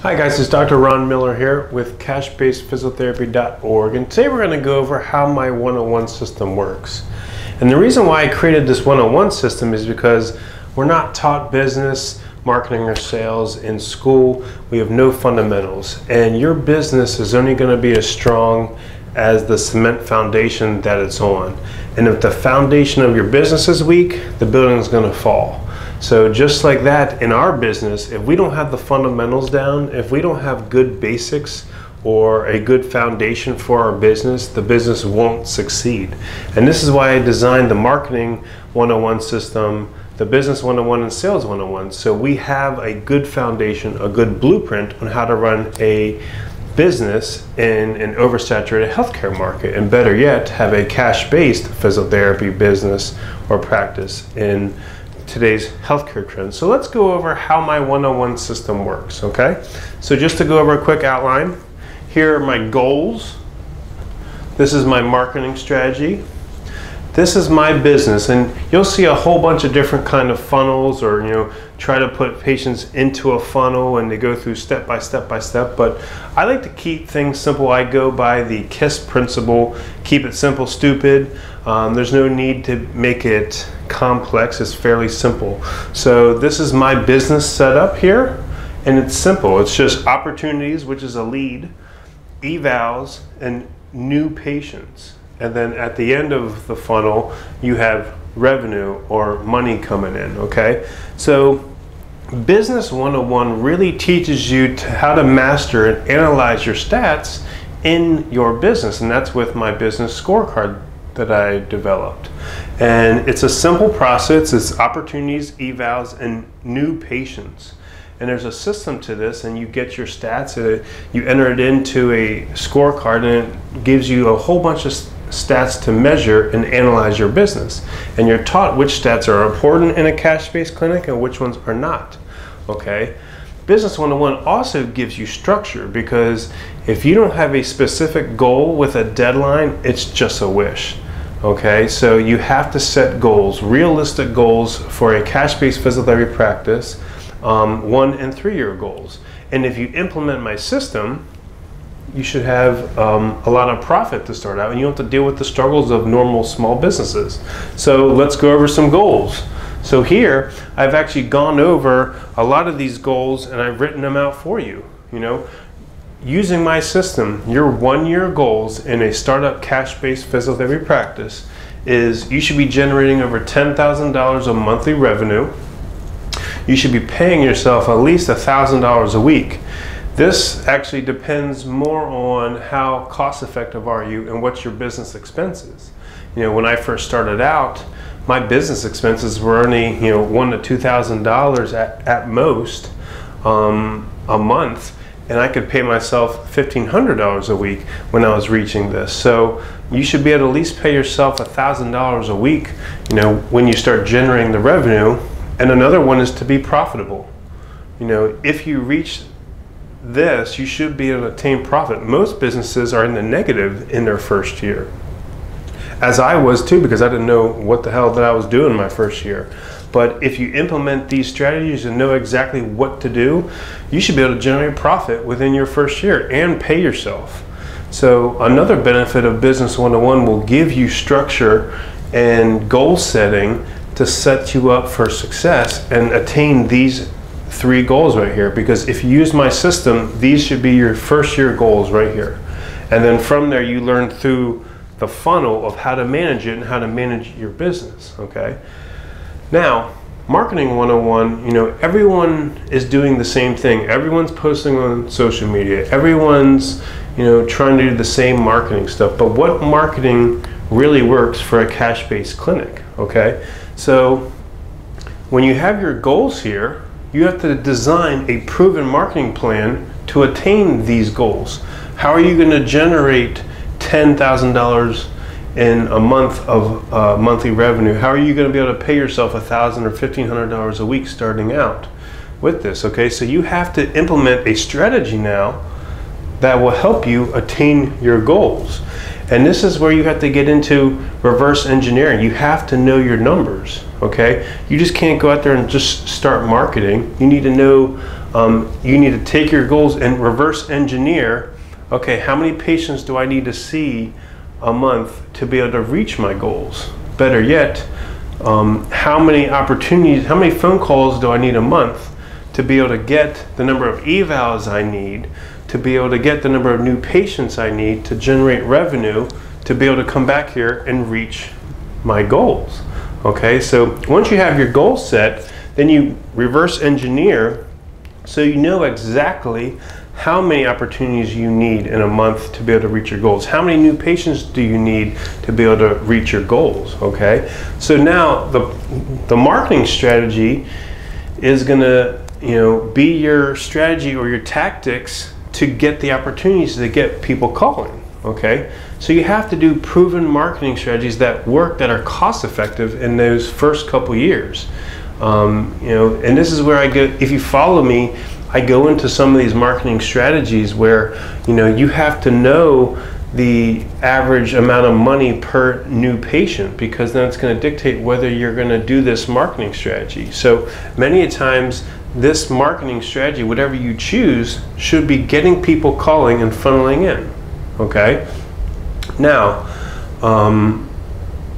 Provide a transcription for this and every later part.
Hi guys, it's Dr. Ron Miller here with cashbasedphysiotherapy.org, and today we're going to go over how my one-on-one system works. And the reason why I created this one-on-one system is because we're not taught business, marketing, or sales in school. We have no fundamentals, and your business is only going to be as strong as the cement foundation that it's on. And if the foundation of your business is weak, the building is going to fall. So just like that in our business, if we don't have the fundamentals down, if we don't have good basics or a good foundation for our business, the business won't succeed. And this is why I designed the marketing 101 system, the business 101 and sales 101. So we have a good foundation, a good blueprint on how to run a business in an oversaturated healthcare market, and better yet, have a cash-based physiotherapy business or practice in today's healthcare trends. So let's go over how my one-on-one system works, okay? So just to go over a quick outline, here are my goals. This is my marketing strategy. This is my business, and you'll see a whole bunch of different kind of funnels, or try to put patients into a funnel and they go through step by step by step, but I like to keep things simple. I go by the KISS principle, keep it simple, stupid. There's no need to make it complex, it's fairly simple. So this is my business setup here, and it's simple. It's just opportunities, which is a lead, evals, and new patients. And then at the end of the funnel, you have revenue or money coming in, okay? So Business 101 really teaches you how to master and analyze your stats in your business, and that's with my business scorecard that I developed. And it's a simple process. It's opportunities, evals, and new patients. And there's a system to this, and you get your stats, you enter it into a scorecard, and it gives you a whole bunch of stats to measure and analyze your business. And you're taught which stats are important in a cash-based clinic and which ones are not, okay? Business 101 also gives you structure, because if you don't have a specific goal with a deadline, it's just a wish, okay? So you have to set goals, realistic goals for a cash-based physiotherapy practice, 1 and 3 year goals. And if you implement my system, you should have a lot of profit to start out, and you don't have to deal with the struggles of normal small businesses. So let's go over some goals. So here, I've actually gone over a lot of these goals, and I've written them out for you. Using my system, your 1 year goals in a startup cash-based physiotherapy practice is you should be generating over $10,000 of monthly revenue. You should be paying yourself at least $1,000 a week. This actually depends more on how cost effective are you and what your business expenses. When I first started out, my business expenses were only $1,000 to $2,000 at most a month, and I could pay myself $1,500 a week when I was reaching this. So you should be able to at least pay yourself $1,000 a week when you start generating the revenue. And another one is to be profitable. If you reach this, you should be able to attain profit. Most businesses are in the negative in their first year, as I was too, because I didn't know what the hell that I was doing my first year. But if you implement these strategies and know exactly what to do, you should be able to generate profit within your first year and pay yourself. So another benefit of Business 101 will give you structure and goal setting to set you up for success and attain these 3 goals right here. Because if you use my system, these should be your first year goals right here. And then from there, you learn through the funnel of how to manage it and how to manage your business, okay? Now, marketing 101, everyone is doing the same thing. Everyone's posting on social media. Everyone's, trying to do the same marketing stuff. But what marketing really works for a cash-based clinic, okay? So when you have your goals here, you have to design a proven marketing plan to attain these goals. How are you going to generate $10,000 in a month of monthly revenue? How are you going to be able to pay yourself $1,000 or $1,500 a week starting out with this? Okay, so you have to implement a strategy now that will help you attain your goals. And this is where you have to get into reverse engineering. You have to know your numbers. okay? You just can't go out there and just start marketing. You need to know, you need to take your goals and reverse engineer, okay, how many patients do I need to see a month to be able to reach my goals? Better yet, how many opportunities, how many phone calls do I need a month to be able to get the number of evals I need, to be able to get the number of new patients I need to generate revenue, to be able to come back here and reach my goals. Okay, so once you have your goal set, then you reverse engineer so you know exactly how many opportunities you need in a month to be able to reach your goals. How many new patients do you need to be able to reach your goals, okay? So now the marketing strategy is gonna, be your strategy or your tactics to get the opportunities to get people calling, okay? So you have to do proven marketing strategies that work, that are cost effective in those first couple years. And this is where I go, if you follow me, I go into some of these marketing strategies where, you have to know the average amount of money per new patient, because then it's going to dictate whether you're going to do this marketing strategy. So many a times this marketing strategy, whatever you choose, should be getting people calling and funneling in, okay? Now,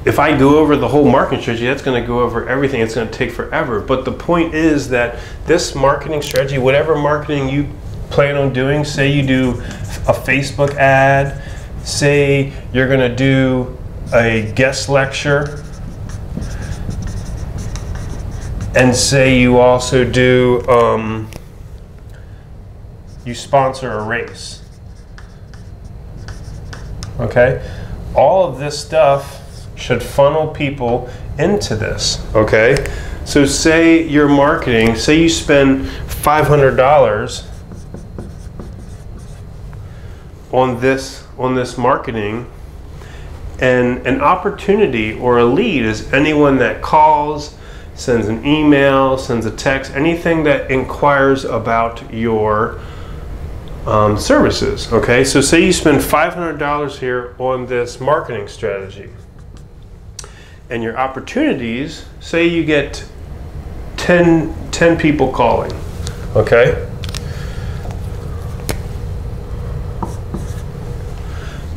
if I go over the whole marketing strategy, that's going to go over everything. It's going to take forever. But the point is that this marketing strategy, whatever marketing you plan on doing, say you do a Facebook ad, say you're going to do a guest lecture, and say you also do, you sponsor a race. Okay? All of this stuff should funnel people into this, okay? So say you're marketing, say you spend $500 on this marketing, and an opportunity or a lead is anyone that calls, sends an email, sends a text, anything that inquires about your services, okay? So say you spend $500 here on this marketing strategy, and your opportunities, say you get 10 people calling, okay?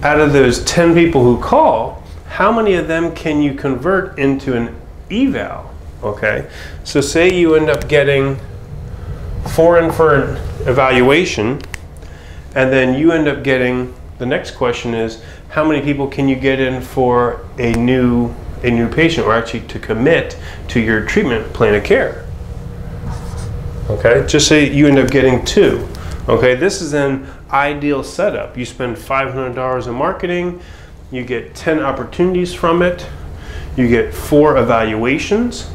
Out of those 10 people who call, how many of them can you convert into an eval, okay? So say you end up getting 4 in for an evaluation, and then you end up getting, the next question is, how many people can you get in for a new patient, or actually to commit to your treatment plan of care? Okay, just say you end up getting 2. Okay, this is an ideal setup. You spend $500 in marketing, you get 10 opportunities from it, you get 4 evaluations,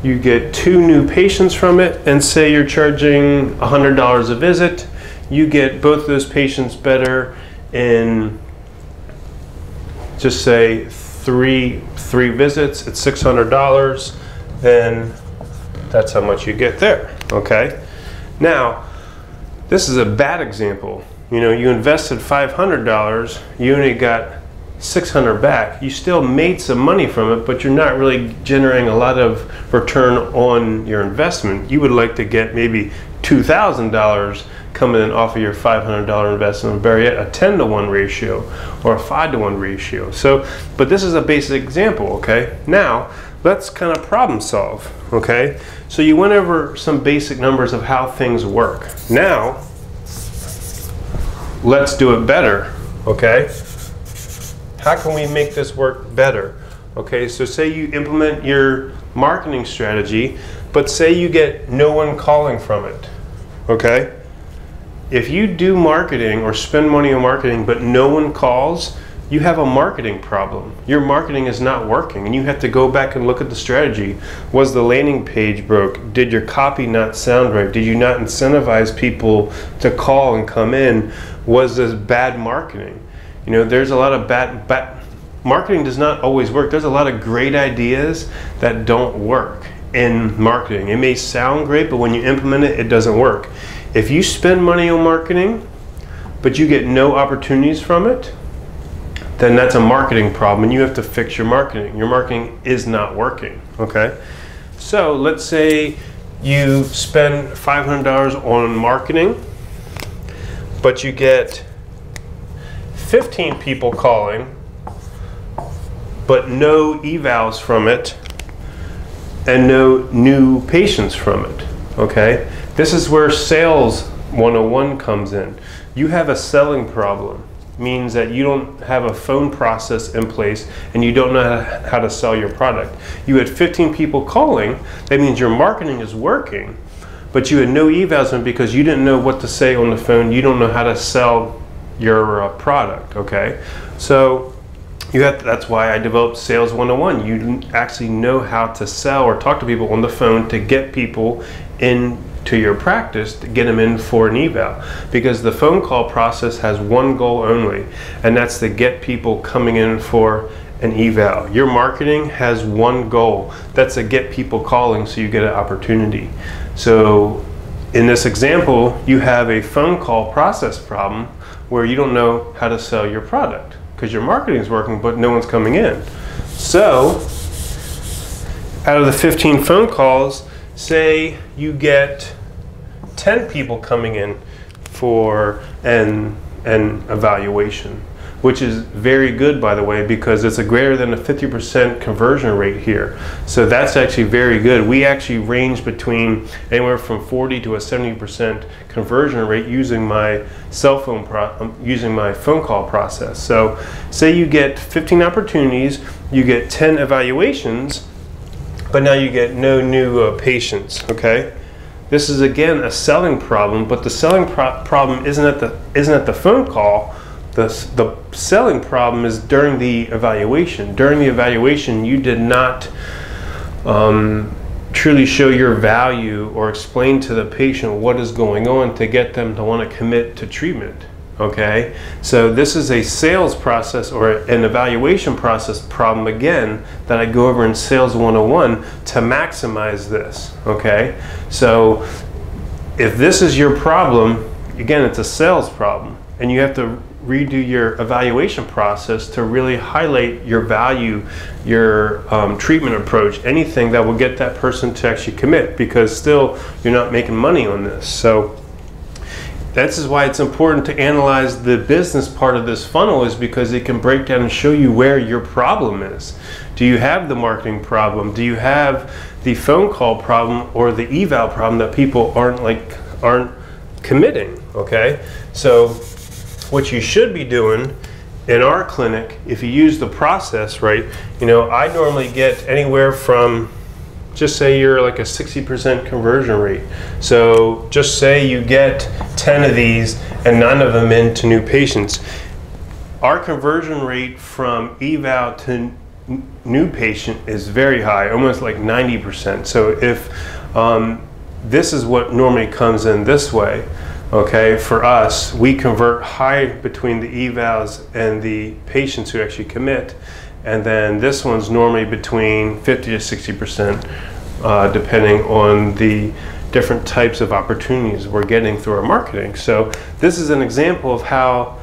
you get 2 new patients from it, and say you're charging $100 a visit, you get both those patients better in, just say, three visits at $600, then that's how much you get there, okay? Now, this is a bad example. You invested $500, you only got $600 back. You still made some money from it, but you're not really generating a lot of return on your investment. You would like to get maybe $2,000 coming in off of your $500 investment, better yet, a 10-to-1 ratio or a 5-to-1 ratio. So, but this is a basic example, okay? Now, let's kind of problem solve, okay? So you went over some basic numbers of how things work. Now, let's do it better, okay? How can we make this work better? Okay, so say you implement your marketing strategy, but say you get no one calling from it, okay? If you do marketing or spend money on marketing but no one calls, you have a marketing problem. Your marketing is not working, and you have to go back and look at the strategy. Was the landing page broke? Did your copy not sound right? Did you not incentivize people to call and come in? Was this bad marketing? There's a lot of bad marketing does not always work. There's a lot of great ideas that don't work in marketing. It may sound great, but when you implement it, it doesn't work. If you spend money on marketing, but you get no opportunities from it, then that's a marketing problem, and you have to fix your marketing. Your marketing is not working. okay? So let's say you spend $500 on marketing, but you get 15 people calling, but no evals from it, and no new patients from it, okay? This is where Sales 101 comes in. You have a selling problem. Means that you don't have a phone process in place and you don't know how to sell your product. You had 15 people calling, that means your marketing is working, but you had no evals in because you didn't know what to say on the phone, you don't know how to sell your product, okay? So that's why I developed Sales 101. You actually know how to sell or talk to people on the phone to get people in to your practice, to get them in for an eval, because the phone call process has one goal only, and that's to get people coming in for an eval. Your marketing has one goal, that's to get people calling so you get an opportunity. So in this example, you have a phone call process problem where you don't know how to sell your product because your marketing is working but no one's coming in. So out of the 15 phone calls, say you get 10 people coming in for an evaluation, which is very good, by the way, because it's a greater than a 50% conversion rate here. So that's actually very good. We actually range between anywhere from 40 to a 70% conversion rate using my using my phone call process. So say you get 15 opportunities, you get 10 evaluations, but now you get no new patients, okay? This is again a selling problem, but the selling problem isn't at the phone call. The selling problem is during the evaluation. During the evaluation, you did not truly show your value or explain to the patient what is going on to get them to want to commit to treatment. Okay, so this is a sales process or an evaluation process problem again that I go over in Sales 101 to maximize this. Okay, so if this is your problem, again, it's a sales problem, and you have to redo your evaluation process to really highlight your value, your treatment approach, anything that will get that person to actually commit, because still you're not making money on this. So this is why it's important to analyze the business part of this funnel, is because it can break down and show you where your problem is. Do you have the marketing problem? Do you have the phone call problem or the eval problem that people aren't committing? Okay, so what you should be doing in our clinic, if you use the process right, you know, I normally get anywhere from, just say you're like a 60% conversion rate. So just say you get 10 of these and 9 of them into new patients. Our conversion rate from eval to new patient is very high, almost like 90%. So if this is what normally comes in this way, okay, for us, we convert high between the evals and the patients who actually commit. And then this one's normally between 50 to 60%, depending on the different types of opportunities we're getting through our marketing. So this is an example of how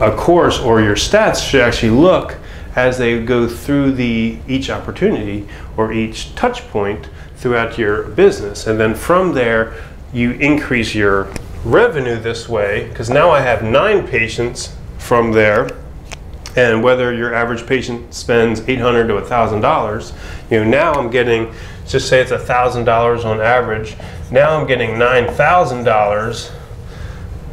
a course or your stats should actually look as they go through each opportunity or each touch point throughout your business. And then from there, you increase your revenue this way, because now I have 9 patients from there. And whether your average patient spends $800 to $1,000, you know, now I'm getting, just say it's $1,000 on average, now I'm getting $9,000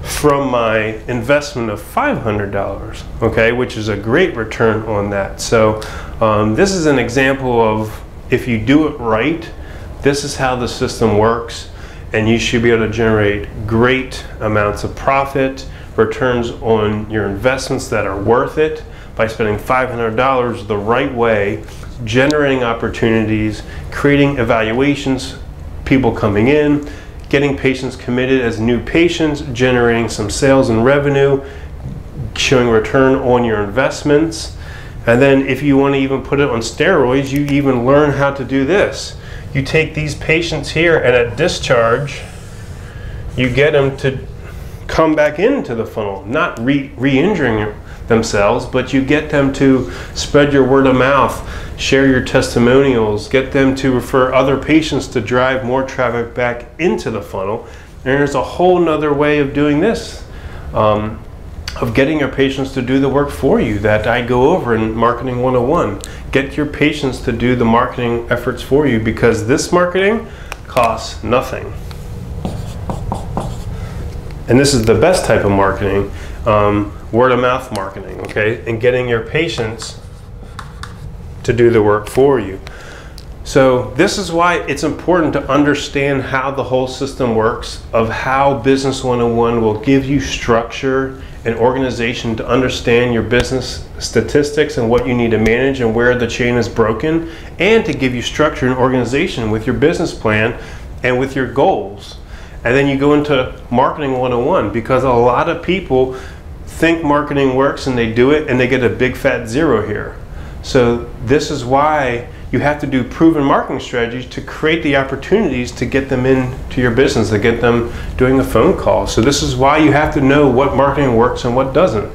from my investment of $500, okay, which is a great return on that. So this is an example of, if you do it right, this is how the system works, and you should be able to generate great amounts of profit, returns on your investments that are worth it by spending $500 the right way, generating opportunities, creating evaluations, people coming in, getting patients committed as new patients, generating some sales and revenue, showing return on your investments. And then if you want to even put it on steroids, you even learn how to do this. You take these patients here, and at discharge, you get them to come back into the funnel, not re-injuring themselves, but you get them to spread your word of mouth, share your testimonials, get them to refer other patients to drive more traffic back into the funnel. And there's a whole nother way of doing this, of getting your patients to do the work for you that I go over in Marketing 101. Get your patients to do the marketing efforts for you, because this marketing costs nothing. And this is the best type of marketing, word of mouth marketing, okay? And getting your patients to do the work for you. So this is why it's important to understand how the whole system works, of how Business 101 will give you structure and organization to understand your business statistics and what you need to manage and where the chain is broken, and to give you structure and organization with your business plan and with your goals. And then you go into Marketing 101, because a lot of people think marketing works and they do it and they get a big fat zero here. So this is why you have to do proven marketing strategies to create the opportunities to get them into your business, to get them doing a phone call. So this is why you have to know what marketing works and what doesn't.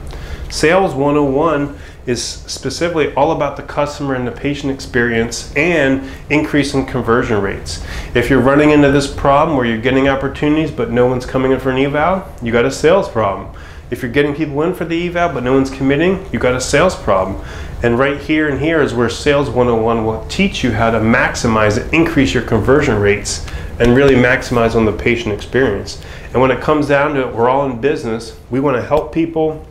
Sales 101 is specifically all about the customer and the patient experience and increasing conversion rates. If you're running into this problem where you're getting opportunities but no one's coming in for an eval, you got a sales problem. If you're getting people in for the eval but no one's committing, you got a sales problem. And right here and here is where Sales 101 will teach you how to maximize and increase your conversion rates and really maximize on the patient experience. And when it comes down to it, we're all in business. We want to help people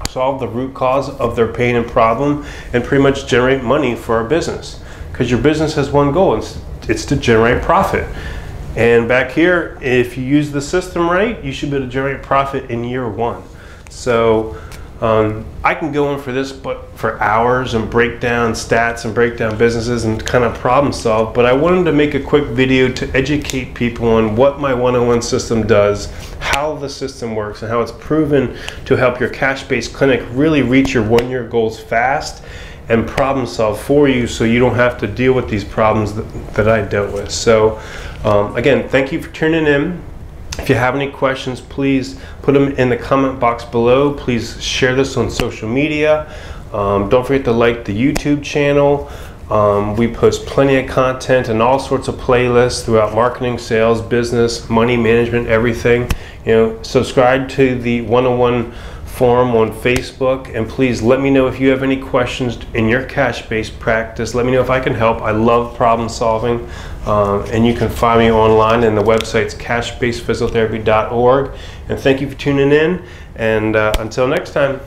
solve the root cause of their pain and problem and pretty much generate money for our business. Because your business has one goal, it's to generate profit. And back here, if you use the system right, you should be able to generate profit in year one. So I can go in for this for hours and break down stats and break down businesses and kind of problem solve, but I wanted to make a quick video to educate people on what my 101 system does, how the system works, and how it's proven to help your cash-based clinic really reach your one-year goals fast and problem solve for you, so you don't have to deal with these problems that I dealt with. So again, thank you for tuning in. If you have any questions, please put them in the comment box below. Please share this on social media. Don't forget to like the YouTube channel. We post plenty of content and all sorts of playlists throughout marketing, sales, business, money management, everything. You know, subscribe to the 101 forum on Facebook, and please let me know if you have any questions in your cash-based practice. Let me know if I can help. I love problem solving, and you can find me online, and the website's cashbasedphysiotherapy.org. And thank you for tuning in, and until next time.